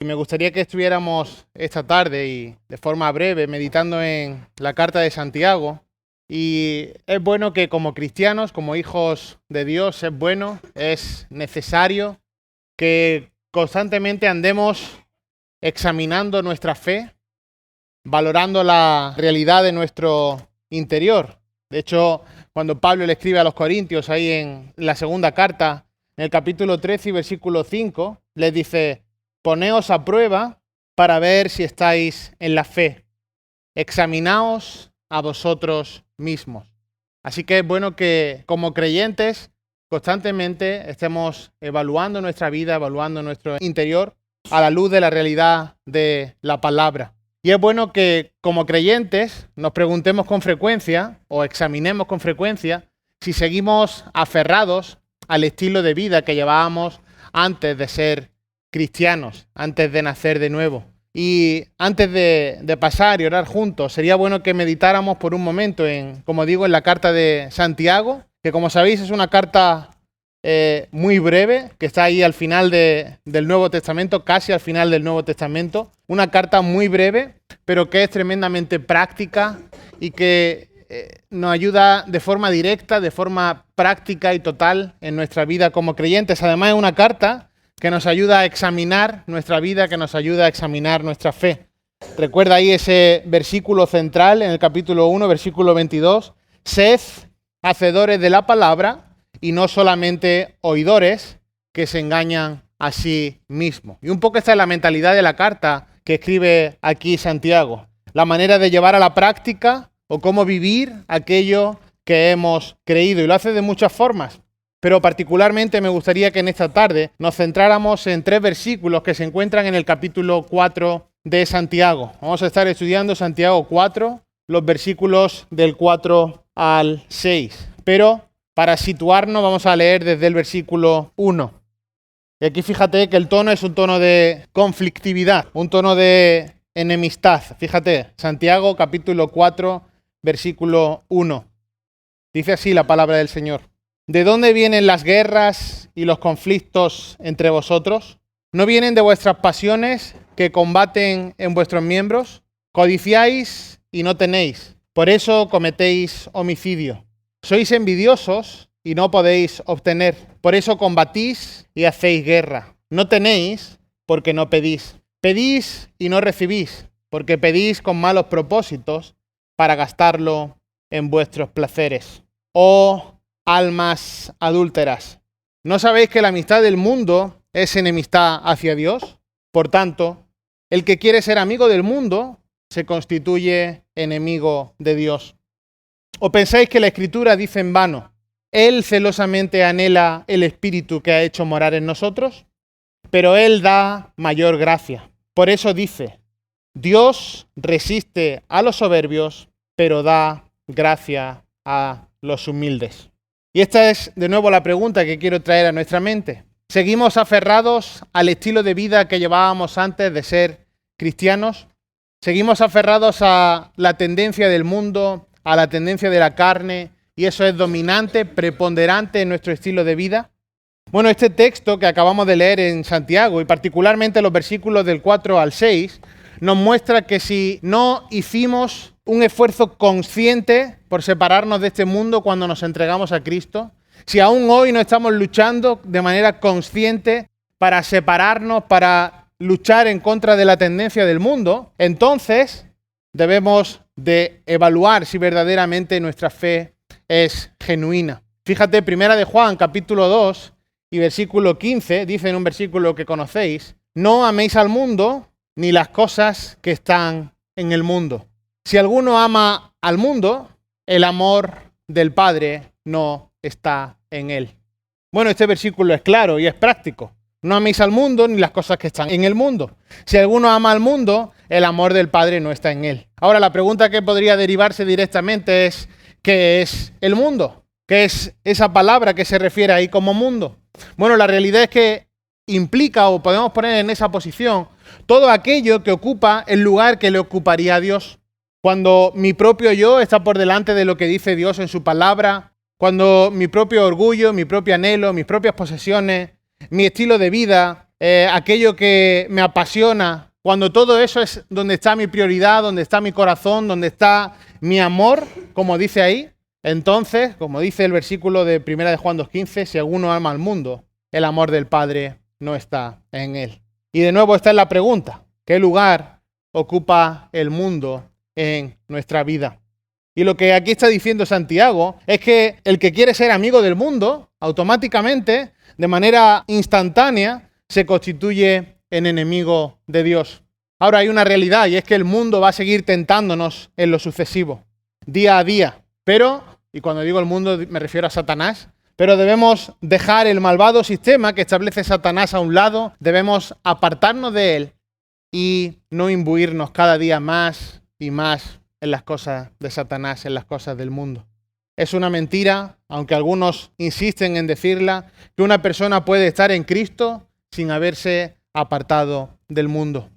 Me gustaría que estuviéramos esta tarde y de forma breve meditando en la carta de Santiago. Y es bueno que como cristianos, como hijos de Dios, es necesario que constantemente andemos examinando nuestra fe, valorando la realidad de nuestro interior. De hecho, cuando Pablo le escribe a los Corintios ahí en la segunda carta, en el capítulo 13 y versículo 5, les dice: poneos a prueba para ver si estáis en la fe. Examinaos a vosotros mismos. Así que es bueno que como creyentes constantemente estemos evaluando nuestra vida, evaluando nuestro interior a la luz de la realidad de la palabra. Y es bueno que como creyentes nos preguntemos con frecuencia o examinemos con frecuencia si seguimos aferrados al estilo de vida que llevábamos antes de ser cristianos, antes de nacer de nuevo. Y antes de pasar y orar juntos, sería bueno que meditáramos por un momento en la carta de Santiago, que como sabéis es una carta muy breve, que está ahí al final del Nuevo Testamento, casi al final del Nuevo Testamento. Una carta muy breve, pero que es tremendamente práctica y que nos ayuda de forma directa, de forma práctica y total en nuestra vida como creyentes. Además es una carta que nos ayuda a examinar nuestra vida, que nos ayuda a examinar nuestra fe. Recuerda ahí ese versículo central en el capítulo 1, versículo 22. Sed hacedores de la palabra y no solamente oidores que se engañan a sí mismos. Y un poco esta es la mentalidad de la carta que escribe aquí Santiago. La manera de llevar a la práctica o cómo vivir aquello que hemos creído. Y lo hace de muchas formas. Pero particularmente me gustaría que en esta tarde nos centráramos en 3 versículos que se encuentran en el capítulo 4 de Santiago. Vamos a estar estudiando Santiago 4, los versículos del 4 al 6. Pero para situarnos vamos a leer desde el versículo 1. Y aquí fíjate que el tono es un tono de conflictividad, un tono de enemistad. Fíjate, Santiago capítulo 4, versículo 1. Dice así la palabra del Señor. ¿De dónde vienen las guerras y los conflictos entre vosotros? ¿No vienen de vuestras pasiones que combaten en vuestros miembros? Codiciáis y no tenéis, por eso cometéis homicidio. Sois envidiosos y no podéis obtener, por eso combatís y hacéis guerra. No tenéis porque no pedís. Pedís y no recibís, porque pedís con malos propósitos para gastarlo en vuestros placeres. Oh almas adúlteras, ¿no sabéis que la amistad del mundo es enemistad hacia Dios? Por tanto, el que quiere ser amigo del mundo se constituye enemigo de Dios. ¿O pensáis que la Escritura dice en vano: Él celosamente anhela el Espíritu que ha hecho morar en nosotros? Pero Él da mayor gracia. Por eso dice: Dios resiste a los soberbios, pero da gracia a los humildes. Y esta es de nuevo la pregunta que quiero traer a nuestra mente. ¿Seguimos aferrados al estilo de vida que llevábamos antes de ser cristianos? ¿Seguimos aferrados a la tendencia del mundo, a la tendencia de la carne, y eso es dominante, preponderante en nuestro estilo de vida? Bueno, este texto que acabamos de leer en Santiago, y particularmente los versículos del 4 al 6, nos muestra que si no hicimos un esfuerzo consciente por separarnos de este mundo cuando nos entregamos a Cristo, si aún hoy no estamos luchando de manera consciente para separarnos, para luchar en contra de la tendencia del mundo, entonces debemos de evaluar si verdaderamente nuestra fe es genuina. Fíjate, Primera de Juan, capítulo 2 y versículo 15, dice en un versículo que conocéis: no améis al mundo ni las cosas que están en el mundo. Si alguno ama al mundo, el amor del Padre no está en él. Bueno, este versículo es claro y es práctico. No améis al mundo ni las cosas que están en el mundo. Si alguno ama al mundo, el amor del Padre no está en él. Ahora, la pregunta que podría derivarse directamente es: ¿qué es el mundo? ¿Qué es esa palabra que se refiere ahí como mundo? Bueno, la realidad es que implica, o podemos poner en esa posición, todo aquello que ocupa el lugar que le ocuparía a Dios. Cuando mi propio yo está por delante de lo que dice Dios en su palabra, cuando mi propio orgullo, mi propio anhelo, mis propias posesiones, mi estilo de vida aquello que me apasiona, cuando todo eso es donde está mi prioridad, donde está mi corazón, donde está mi amor, como dice ahí, entonces, como dice el versículo de 1 de Juan 2:15, si alguno ama al mundo, el amor del Padre no está en él. Y de nuevo esta es la pregunta: ¿qué lugar ocupa el mundo en nuestra vida? Y lo que aquí está diciendo Santiago es que el que quiere ser amigo del mundo, automáticamente, de manera instantánea, se constituye en enemigo de Dios. Ahora hay una realidad, y es que el mundo va a seguir tentándonos en lo sucesivo, día a día. Pero, y cuando digo el mundo me refiero a Satanás, pero debemos dejar el malvado sistema que establece Satanás a un lado, debemos apartarnos de él y no imbuirnos cada día más y más en las cosas de Satanás, en las cosas del mundo. Es una mentira, aunque algunos insisten en decirla, que una persona puede estar en Cristo sin haberse apartado del mundo.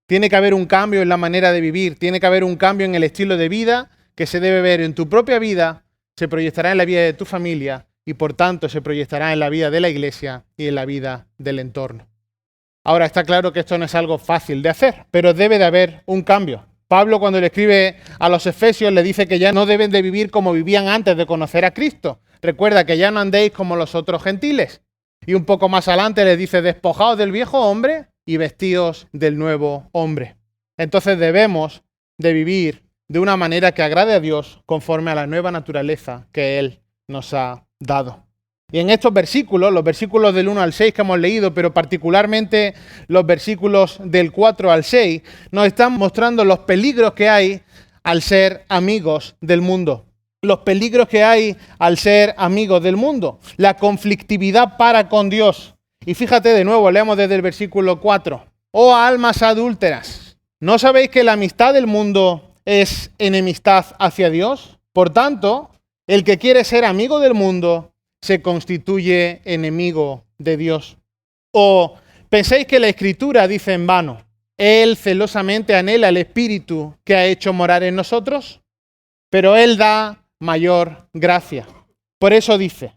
Tiene que haber un cambio en la manera de vivir, tiene que haber un cambio en el estilo de vida que se debe ver en tu propia vida, se proyectará en la vida de tu familia y por tanto se proyectará en la vida de la iglesia y en la vida del entorno. Ahora está claro que esto no es algo fácil de hacer, pero debe de haber un cambio. Pablo, cuando le escribe a los efesios, le dice que ya no deben de vivir como vivían antes de conocer a Cristo. Recuerda que ya no andéis como los otros gentiles. Y un poco más adelante les dice: despojaos del viejo hombre y vestíos del nuevo hombre. Entonces debemos de vivir de una manera que agrade a Dios conforme a la nueva naturaleza que Él nos ha dado. Y en estos versículos, los versículos del 1 al 6 que hemos leído, pero particularmente los versículos del 4 al 6, nos están mostrando los peligros que hay al ser amigos del mundo. Los peligros que hay al ser amigos del mundo. La conflictividad para con Dios. Y fíjate de nuevo, leamos desde el versículo 4. Oh almas adúlteras, ¿no sabéis que la amistad del mundo es enemistad hacia Dios? Por tanto, el que quiere ser amigo del mundo se constituye enemigo de Dios. ¿O pensáis que la Escritura dice en vano: Él celosamente anhela el Espíritu que ha hecho morar en nosotros? Pero Él da mayor gracia. Por eso dice: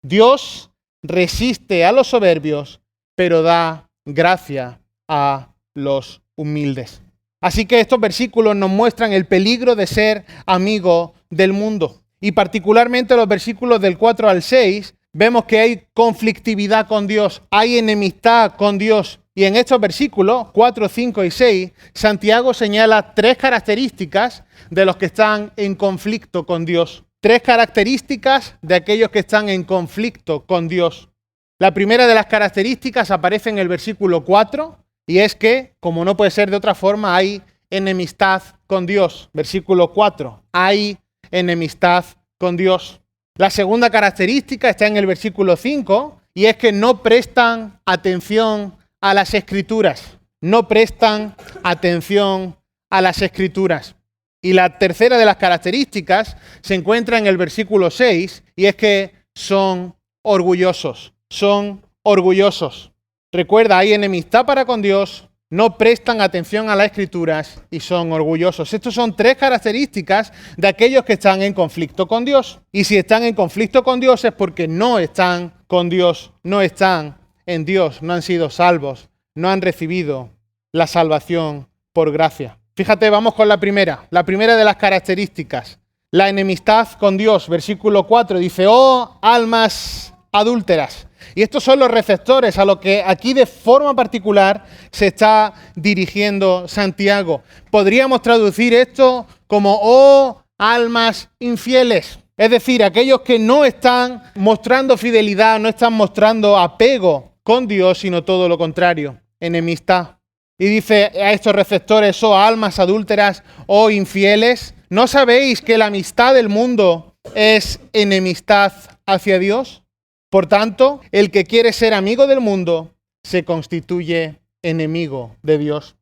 Dios resiste a los soberbios, pero da gracia a los humildes. Así que estos versículos nos muestran el peligro de ser amigo del mundo. Y particularmente los versículos del 4 al 6, vemos que hay conflictividad con Dios, hay enemistad con Dios. Y en estos versículos, 4, 5 y 6, Santiago señala 3 características de los que están en conflicto con Dios. 3 características de aquellos que están en conflicto con Dios. La primera de las características aparece en el versículo 4, y es que, como no puede ser de otra forma, hay enemistad con Dios. Versículo 4, hay enemistad con Dios. La segunda característica está en el versículo 5 y es que no prestan atención a las Escrituras. No prestan atención a las Escrituras. Y la tercera de las características se encuentra en el versículo 6 y es que son orgullosos. Son orgullosos. Recuerda, hay enemistad para con Dios, no prestan atención a las Escrituras y son orgullosos. Estas son 3 características de aquellos que están en conflicto con Dios. Y si están en conflicto con Dios es porque no están con Dios, no están en Dios, no han sido salvos, no han recibido la salvación por gracia. Fíjate, vamos con la primera de las características, la enemistad con Dios. Versículo 4 dice: oh almas adúlteras. Y estos son los receptores a los que aquí de forma particular se está dirigiendo Santiago. Podríamos traducir esto como: oh almas infieles. Es decir, aquellos que no están mostrando fidelidad, no están mostrando apego con Dios, sino todo lo contrario, enemistad. Y dice a estos receptores: oh almas adúlteras, oh infieles, ¿no sabéis que la amistad del mundo es enemistad hacia Dios? Por tanto, el que quiere ser amigo del mundo se constituye enemigo de Dios.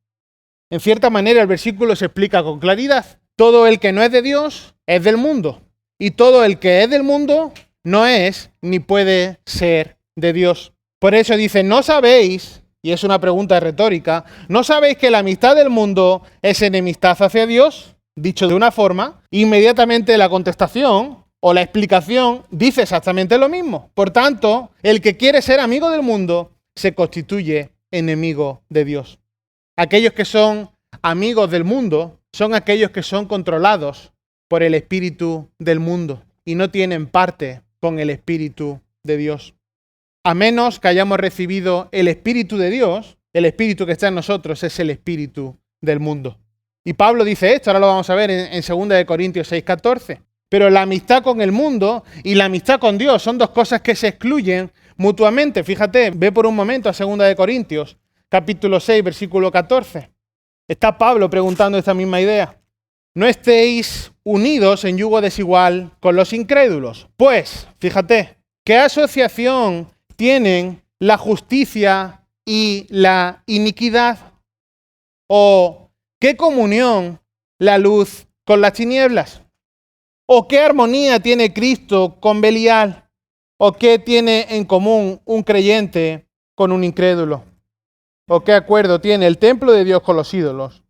En cierta manera, el versículo se explica con claridad. Todo el que no es de Dios es del mundo. Y todo el que es del mundo no es ni puede ser de Dios. Por eso dice: ¿no sabéis? Y es una pregunta retórica. ¿No sabéis que la amistad del mundo es enemistad hacia Dios? Dicho de una forma, inmediatamente la contestación o la explicación dice exactamente lo mismo. Por tanto, el que quiere ser amigo del mundo se constituye enemigo de Dios. Aquellos que son amigos del mundo son aquellos que son controlados por el espíritu del mundo y no tienen parte con el espíritu de Dios. A menos que hayamos recibido el espíritu de Dios, el espíritu que está en nosotros es el espíritu del mundo. Y Pablo dice esto, ahora lo vamos a ver en 2 Corintios 6:14. Pero la amistad con el mundo y la amistad con Dios son dos cosas que se excluyen mutuamente. Fíjate, ve por un momento a 2 Corintios, capítulo 6, versículo 14. Está Pablo preguntando esta misma idea. No estéis unidos en yugo desigual con los incrédulos. Pues, fíjate, ¿qué asociación tienen la justicia y la iniquidad? ¿O qué comunión la luz con las tinieblas? ¿O qué armonía tiene Cristo con Belial? ¿O qué tiene en común un creyente con un incrédulo? ¿O qué acuerdo tiene el templo de Dios con los ídolos?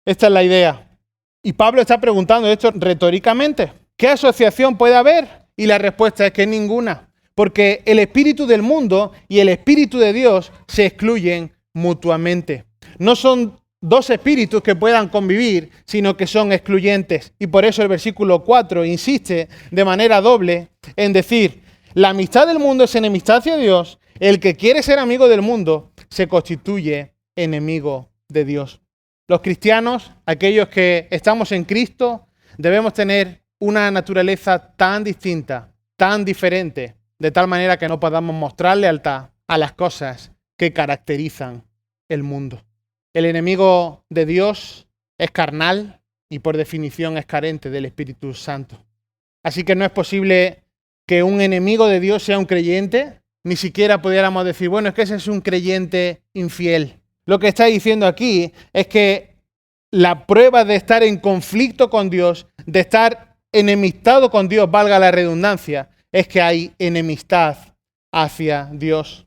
Esta es la idea. Y Pablo está preguntando esto retóricamente. ¿Qué asociación puede haber? Y la respuesta es que ninguna. Porque el espíritu del mundo y el espíritu de Dios se excluyen mutuamente. No son dos espíritus que puedan convivir, sino que son excluyentes. Y por eso el versículo 4 insiste de manera doble en decir, la amistad del mundo es enemistad hacia Dios, el que quiere ser amigo del mundo se constituye enemigo de Dios. Los cristianos, aquellos que estamos en Cristo, debemos tener una naturaleza tan distinta, tan diferente, de tal manera que no podamos mostrar lealtad a las cosas que caracterizan el mundo. El enemigo de Dios es carnal y por definición es carente del Espíritu Santo. Así que no es posible que un enemigo de Dios sea un creyente, ni siquiera pudiéramos decir, bueno, es que ese es un creyente infiel. Lo que está diciendo aquí es que la prueba de estar en conflicto con Dios, de estar enemistado con Dios, valga la redundancia, es que hay enemistad hacia Dios.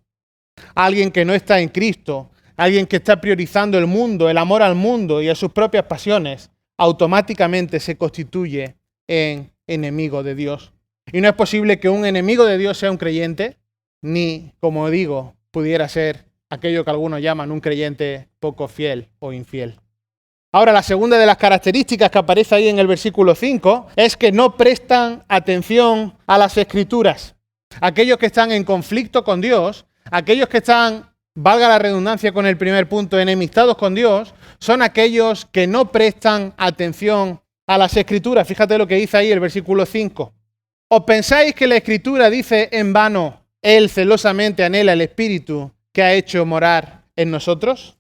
Alguien que no está en Cristo, alguien que está priorizando el mundo, el amor al mundo y a sus propias pasiones, automáticamente se constituye en enemigo de Dios. Y no es posible que un enemigo de Dios sea un creyente, ni, como digo, pudiera ser aquello que algunos llaman un creyente poco fiel o infiel. Ahora, la segunda de las características que aparece ahí en el versículo 5 es que no prestan atención a las Escrituras. Aquellos que están en conflicto con Dios, aquellos que están, valga la redundancia con el primer punto, enemistados con Dios, son aquellos que no prestan atención a las Escrituras. Fíjate lo que dice ahí el versículo 5. ¿Os pensáis que la Escritura dice en vano, Él celosamente anhela el Espíritu que ha hecho morar en nosotros?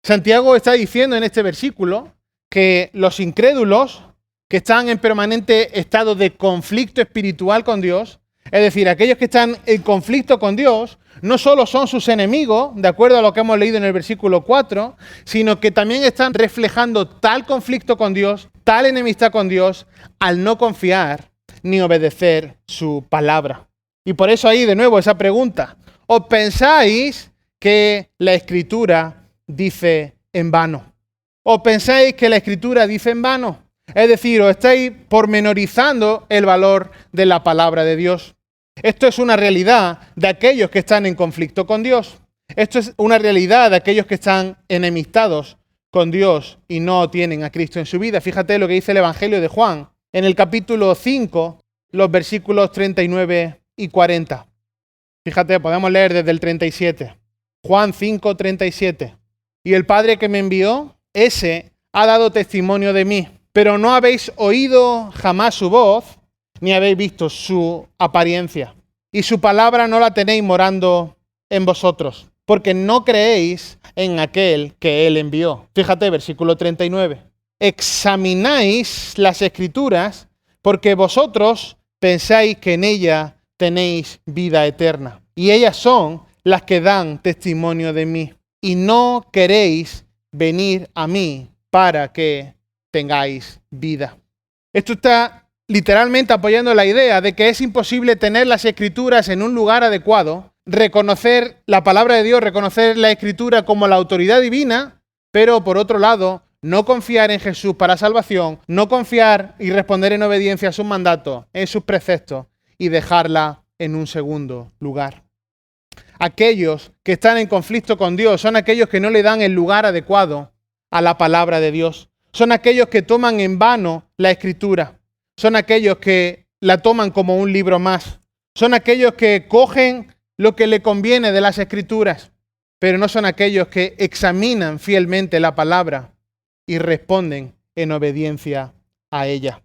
Santiago está diciendo en este versículo que los incrédulos que están en permanente estado de conflicto espiritual con Dios, es decir, aquellos que están en conflicto con Dios, no solo son sus enemigos, de acuerdo a lo que hemos leído en el versículo 4, sino que también están reflejando tal conflicto con Dios, tal enemistad con Dios, al no confiar ni obedecer su palabra. Y por eso ahí de nuevo esa pregunta, ¿os pensáis que la Escritura dice en vano? ¿O pensáis que la Escritura dice en vano? Es decir, ¿os estáis pormenorizando el valor de la palabra de Dios? Esto es una realidad de aquellos que están en conflicto con Dios. Esto es una realidad de aquellos que están enemistados con Dios y no tienen a Cristo en su vida. Fíjate lo que dice el Evangelio de Juan en el capítulo 5, los versículos 39 y 40. Fíjate, podemos leer desde el 37. Juan 5, 37. Y el Padre que me envió, ese ha dado testimonio de mí, pero no habéis oído jamás su voz, ni habéis visto su apariencia. Y su palabra no la tenéis morando en vosotros, porque no creéis en aquel que él envió. Fíjate, versículo 39. Examináis las Escrituras, porque vosotros pensáis que en ella tenéis vida eterna. Y ellas son las que dan testimonio de mí. Y no queréis venir a mí para que tengáis vida. Esto está literalmente apoyando la idea de que es imposible tener las Escrituras en un lugar adecuado, reconocer la palabra de Dios, reconocer la Escritura como la autoridad divina, pero por otro lado, no confiar en Jesús para salvación, no confiar y responder en obediencia a sus mandatos, en sus preceptos y dejarla en un segundo lugar. aquellos que están en conflicto con Dios, son aquellos que no le dan el lugar adecuado a la palabra de Dios. Son aquellos que toman en vano la Escritura. Son aquellos que la toman como un libro más. Son aquellos que cogen lo que le conviene de las Escrituras, pero no son aquellos que examinan fielmente la palabra y responden en obediencia a ella.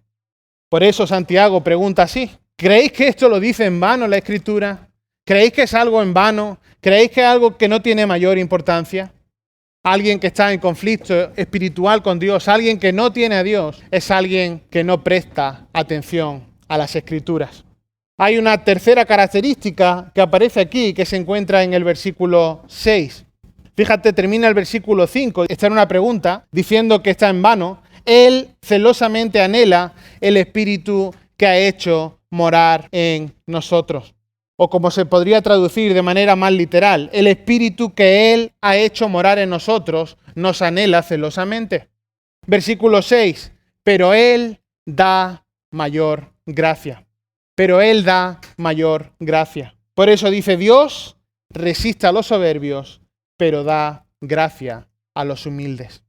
Por eso Santiago pregunta así: ¿creéis que esto lo dice en vano la Escritura? ¿Creéis que es algo en vano? ¿Creéis que es algo que no tiene mayor importancia? Alguien que está en conflicto espiritual con Dios, alguien que no tiene a Dios, es alguien que no presta atención a las Escrituras. Hay una tercera característica que aparece aquí, que se encuentra en el versículo 6. Fíjate, termina el versículo 5, está en una pregunta, diciendo que está en vano. Él celosamente anhela el Espíritu que ha hecho morar en nosotros. O como se podría traducir de manera más literal, el Espíritu que Él ha hecho morar en nosotros nos anhela celosamente. Versículo 6, pero Él da mayor gracia. Pero Él da mayor gracia. Por eso dice: Dios resiste a los soberbios, pero da gracia a los humildes.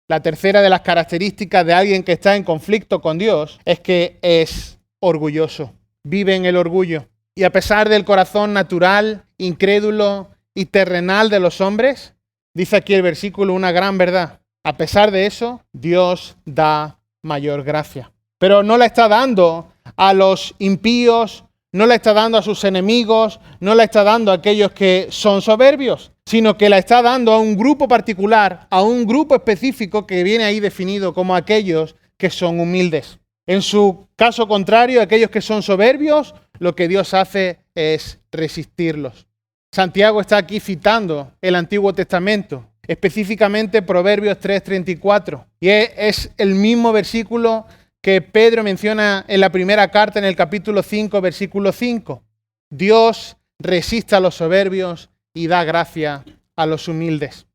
La tercera de las características de alguien que está en conflicto con Dios es que es orgulloso. Vive en el orgullo. Y a pesar del corazón natural, incrédulo y terrenal de los hombres, dice aquí el versículo una gran verdad. A pesar de eso, Dios da mayor gracia. Pero no la está dando a los impíos, no la está dando a sus enemigos, no la está dando a aquellos que son soberbios, sino que la está dando a un grupo particular, a un grupo específico que viene ahí definido como aquellos que son humildes. En su caso contrario, aquellos que son soberbios, lo que Dios hace es resistirlos. Santiago está aquí citando el Antiguo Testamento, específicamente Proverbios 3:34, y es el mismo versículo que Pedro menciona en la primera carta en el capítulo 5, versículo 5. Dios resiste a los soberbios y da gracia a los humildes.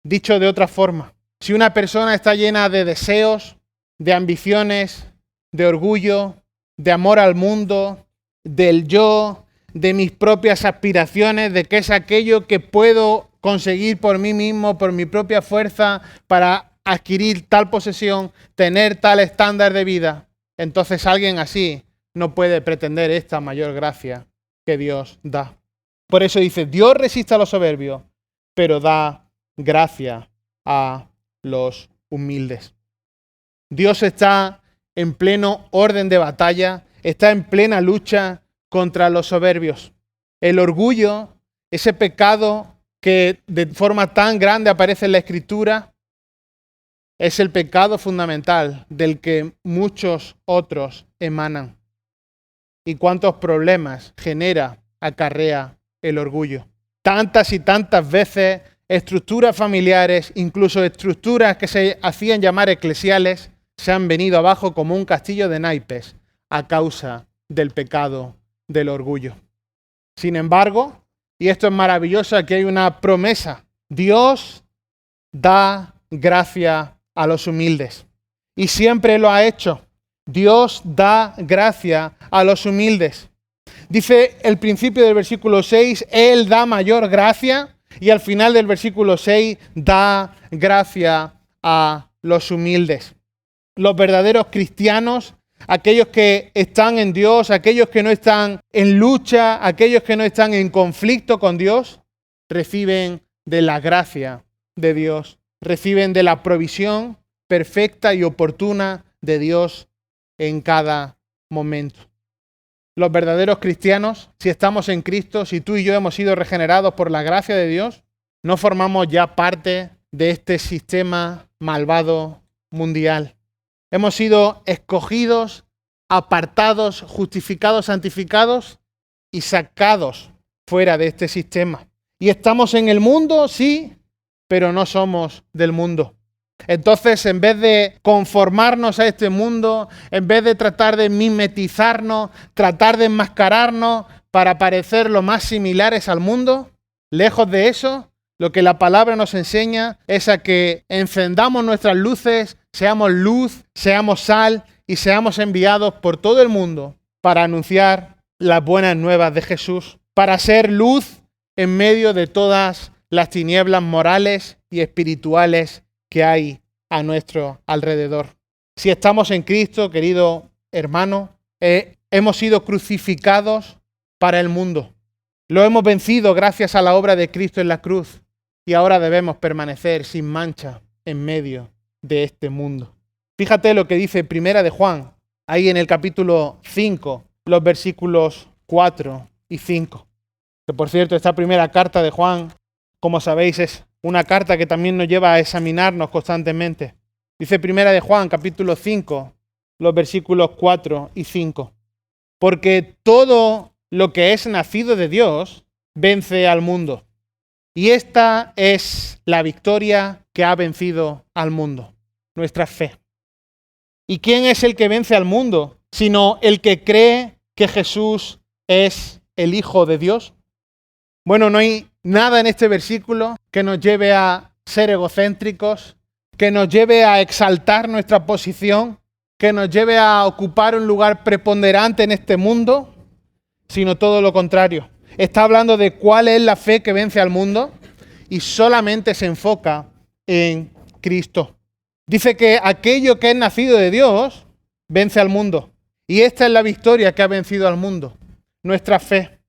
Dicho de otra forma, si una persona está llena de deseos, de ambiciones, de orgullo, de amor al mundo, del yo, de mis propias aspiraciones, de qué es aquello que puedo conseguir por mí mismo, por mi propia fuerza, para adquirir tal posesión, tener tal estándar de vida, entonces alguien así no puede pretender esta mayor gracia que Dios da. Por eso dice: Dios resiste a los soberbios, pero da gracia a los humildes. Dios está en pleno orden de batalla, está en plena lucha contra los soberbios. El orgullo, ese pecado que de forma tan grande aparece en la Escritura, es el pecado fundamental del que muchos otros emanan. ¿Y cuántos problemas acarrea el orgullo? Tantas y tantas veces estructuras familiares, incluso estructuras que se hacían llamar eclesiales, se han venido abajo como un castillo de naipes a causa del pecado del orgullo. Sin embargo, y esto es maravilloso, aquí hay una promesa: Dios da gracia a los humildes. Y siempre lo ha hecho. Dios da gracia a los humildes. Dice el principio del versículo 6, Él da mayor gracia, y al final del versículo 6, da gracia a los humildes. Los verdaderos cristianos, aquellos que están en Dios, aquellos que no están en lucha, aquellos que no están en conflicto con Dios, reciben de la gracia de Dios, reciben de la provisión perfecta y oportuna de Dios en cada momento. Los verdaderos cristianos, si estamos en Cristo, si tú y yo hemos sido regenerados por la gracia de Dios, no formamos ya parte de este sistema malvado mundial. Hemos sido escogidos, apartados, justificados, santificados y sacados fuera de este sistema. Y estamos en el mundo, sí, pero no somos del mundo. Entonces, en vez de conformarnos a este mundo, en vez de tratar de mimetizarnos, tratar de enmascararnos para parecer lo más similares al mundo, lejos de eso, lo que la palabra nos enseña es a que encendamos nuestras luces, seamos luz, seamos sal y seamos enviados por todo el mundo para anunciar las buenas nuevas de Jesús, para ser luz en medio de todas las tinieblas morales y espirituales que hay a nuestro alrededor. Si estamos en Cristo, querido hermano, hemos sido crucificados para el mundo. Lo hemos vencido gracias a la obra de Cristo en la cruz y ahora debemos permanecer sin mancha en medio de este mundo. Fíjate lo que dice Primera de Juan, ahí en el capítulo 5, los versículos 4 y 5. Que por cierto, esta primera carta de Juan, como sabéis, es una carta que también nos lleva a examinarnos constantemente. Dice Primera de Juan, capítulo 5, los versículos 4 y 5. Porque todo lo que es nacido de Dios vence al mundo. Y esta es la victoria que ha vencido al mundo, nuestra fe. ¿Y quién es el que vence al mundo, sino el que cree que Jesús es el Hijo de Dios? Bueno, no hay nada en este versículo que nos lleve a ser egocéntricos, que nos lleve a exaltar nuestra posición, que nos lleve a ocupar un lugar preponderante en este mundo, sino todo lo contrario. Está hablando de cuál es la fe que vence al mundo y solamente se enfoca en Cristo. Dice que aquello que es nacido de Dios vence al mundo. Y esta es la victoria que ha vencido al mundo, nuestra fe.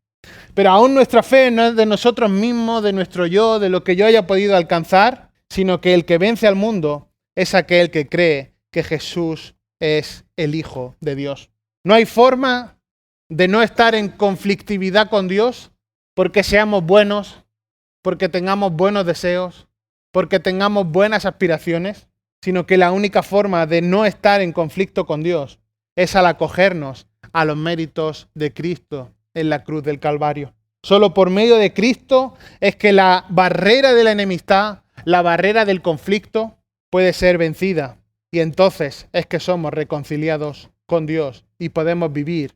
Pero aún nuestra fe no es de nosotros mismos, de nuestro yo, de lo que yo haya podido alcanzar, sino que el que vence al mundo es aquel que cree que Jesús es el Hijo de Dios. No hay forma de no estar en conflictividad con Dios porque seamos buenos, porque tengamos buenos deseos, porque tengamos buenas aspiraciones, sino que la única forma de no estar en conflicto con Dios es al acogernos a los méritos de Cristo en la cruz del Calvario. Solo por medio de Cristo es que la barrera de la enemistad, la barrera del conflicto puede ser vencida. Y entonces es que somos reconciliados con Dios y podemos vivir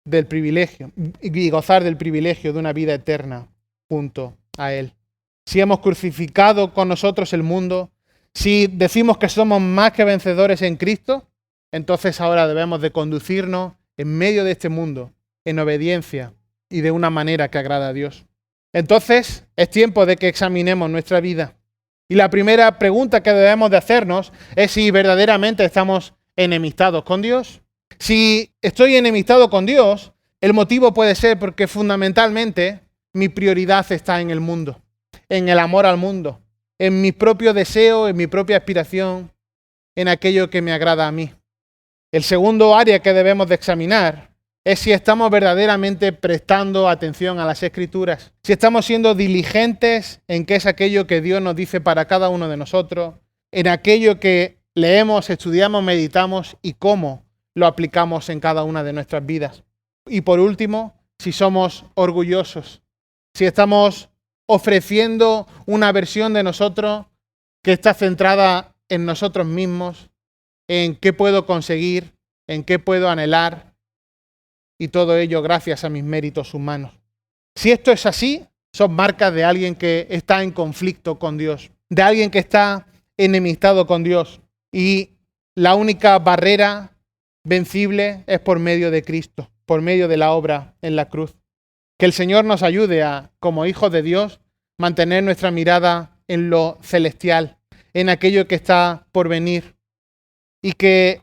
del privilegio y gozar del privilegio de una vida eterna junto a Él. Si hemos crucificado con nosotros el mundo, si decimos que somos más que vencedores en Cristo, entonces ahora debemos de conducirnos en medio de este mundo en obediencia y de una manera que agrada a Dios. Entonces es tiempo de que examinemos nuestra vida. Y la primera pregunta que debemos de hacernos es si verdaderamente estamos enemistados con Dios. Si estoy enemistado con Dios, el motivo puede ser porque fundamentalmente mi prioridad está en el mundo, en el amor al mundo, en mi propio deseo, en mi propia aspiración, en aquello que me agrada a mí. El segundo área que debemos de examinar es si estamos verdaderamente prestando atención a las Escrituras, si estamos siendo diligentes en qué es aquello que Dios nos dice para cada uno de nosotros, en aquello que leemos, estudiamos, meditamos y cómo lo aplicamos en cada una de nuestras vidas. Y por último, si somos orgullosos, si estamos ofreciendo una versión de nosotros que está centrada en nosotros mismos, en qué puedo conseguir, en qué puedo anhelar, y todo ello gracias a mis méritos humanos. Si esto es así, son marcas de alguien que está en conflicto con Dios, de alguien que está enemistado con Dios. Y la única barrera vencible es por medio de Cristo, por medio de la obra en la cruz. Que el Señor nos ayude a, como hijos de Dios, mantener nuestra mirada en lo celestial, en aquello que está por venir. Y que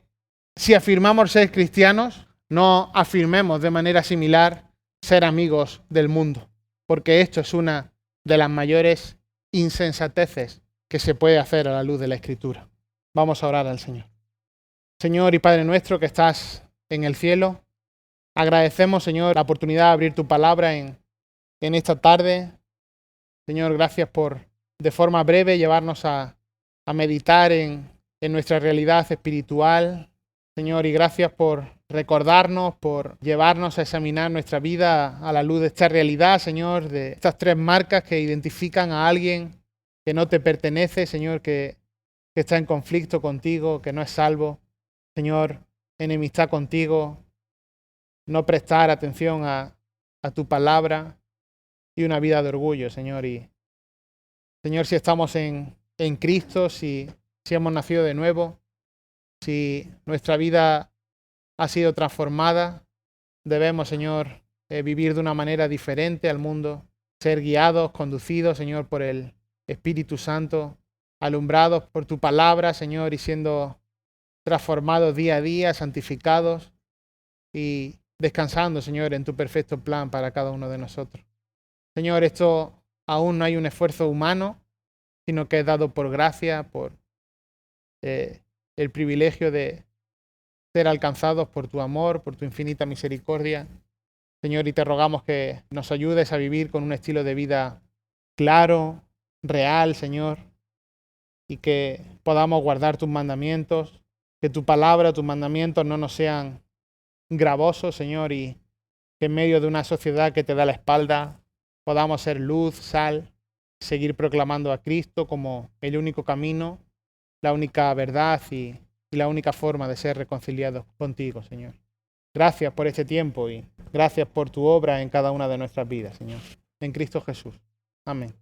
si afirmamos ser cristianos, no afirmemos de manera similar ser amigos del mundo, porque esto es una de las mayores insensateces que se puede hacer a la luz de la Escritura. Vamos a orar al Señor. Señor y Padre nuestro que estás en el cielo, agradecemos, Señor, la oportunidad de abrir tu palabra en esta tarde. Señor, gracias por, de forma breve, llevarnos a meditar en nuestra realidad espiritual. Señor, y gracias por recordarnos, por llevarnos a examinar nuestra vida a la luz de esta realidad, Señor, de estas tres marcas que identifican a alguien que no te pertenece, Señor, que está en conflicto contigo, que no es salvo. Señor, enemistad contigo, no prestar atención a tu palabra y una vida de orgullo, Señor. Y, Señor, si estamos en Cristo, si hemos nacido de nuevo, si nuestra vida ha sido transformada, debemos, Señor, vivir de una manera diferente al mundo. ser guiados, conducidos, Señor, por el Espíritu Santo, alumbrados por tu palabra, Señor, y siendo transformados día a día, santificados y descansando, Señor, en tu perfecto plan para cada uno de nosotros. Señor, esto aún no hay un esfuerzo humano, sino que es dado por gracia, por el privilegio de ser alcanzados por tu amor, por tu infinita misericordia. Señor, y te rogamos que nos ayudes a vivir con un estilo de vida claro, real, Señor, y que podamos guardar tus mandamientos, que tu palabra, tus mandamientos no nos sean gravosos, Señor, y que en medio de una sociedad que te da la espalda podamos ser luz, sal, seguir proclamando a Cristo como el único camino, la única verdad y la única forma de ser reconciliados contigo, Señor. Gracias por este tiempo y gracias por tu obra en cada una de nuestras vidas, Señor. En Cristo Jesús. Amén.